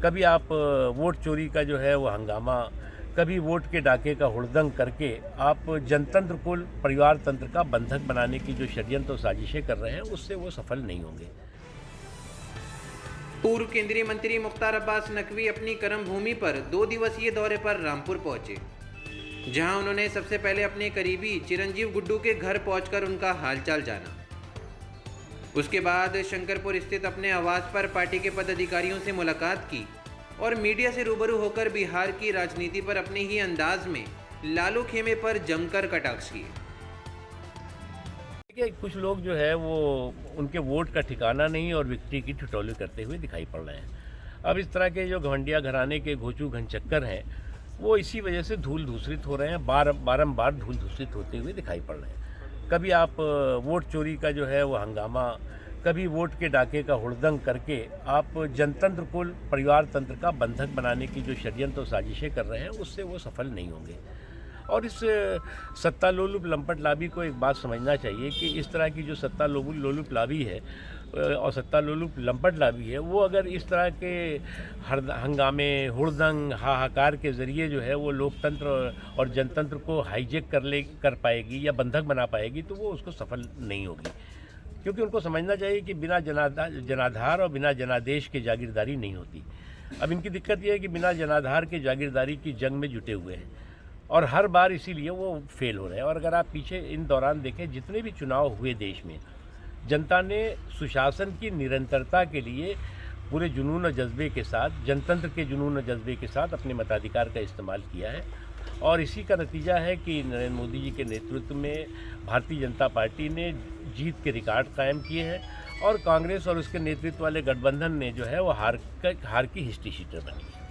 कभी आप वोट चोरी का जो है वो हंगामा, कभी वोट के डाके का हुड़दंग करके आप जनतंत्र को परिवार तंत्र का बंधक बनाने की जो षड्यंत्र और साजिशें कर रहे हैं, उससे वो सफल नहीं होंगे। पूर्व केंद्रीय मंत्री मुख्तार अब्बास नकवी अपनी कर्मभूमि पर 2 दिवसीय दौरे पर रामपुर पहुंचे, जहां उन्होंने सबसे पहले अपने करीबी चिरंजीव गुड्डू के घर पहुंचकर उनका हालचाल जाना। उसके बाद शंकरपुर स्थित अपने आवास पर पार्टी के पदाधिकारियों से मुलाकात की और मीडिया से रूबरू होकर बिहार की राजनीति पर अपने ही अंदाज में लालू खेमे पर जमकर कटाक्ष किए। देखिए, कुछ लोग जो है वो उनके वोट का ठिकाना नहीं और विक्ट्री की ठिठोली करते हुए दिखाई पड़ रहे हैं। अब इस तरह के जो घमंडिया घराने के घोचू घनचक्कर हैं, वो इसी वजह से धूल धूसरित हो रहे हैं, बारंबार धूल धूसरित होते हुए दिखाई पड़ रहे हैं। कभी आप वोट चोरी का जो है वो हंगामा, कभी वोट के डाके का हुड़दंग करके आप जनतंत्र को परिवार तंत्र का बंधक बनाने की जो षड्यंत्र और साजिशें कर रहे हैं, उससे वो सफल नहीं होंगे। और इस सत्ता लोलुप लंपट लाबी को एक बात समझना चाहिए कि इस तरह की जो सत्ता लोलुप लाबी है और सत्ता लोलुप लंपट लाबी है, वो अगर इस तरह के हंगामे, हुड़दंग, हाहाकार के ज़रिए जो है वो लोकतंत्र और जनतंत्र को हाईजैक कर पाएगी या बंधक बना पाएगी, तो वो उसको सफल नहीं होगी। क्योंकि उनको समझना चाहिए कि बिना जनाधार और बिना जनादेश के जागीरदारी नहीं होती। अब इनकी दिक्कत ये है कि बिना जनाधार के जागीरदारी की जंग में जुटे हुए हैं और हर बार इसीलिए वो फेल हो रहे हैं। और अगर आप पीछे इन दौरान देखें, जितने भी चुनाव हुए देश में, जनता ने सुशासन की निरंतरता के लिए पूरे जुनून और जज्बे के साथ, जनतंत्र के जुनून और जज्बे के साथ अपने मताधिकार का इस्तेमाल किया है। और इसी का नतीजा है कि नरेंद्र मोदी जी के नेतृत्व में भारतीय जनता पार्टी ने जीत के रिकॉर्ड कायम किए हैं और कांग्रेस और उसके नेतृत्व वाले गठबंधन ने जो है वो हार की हिस्ट्री शीटर बनी है।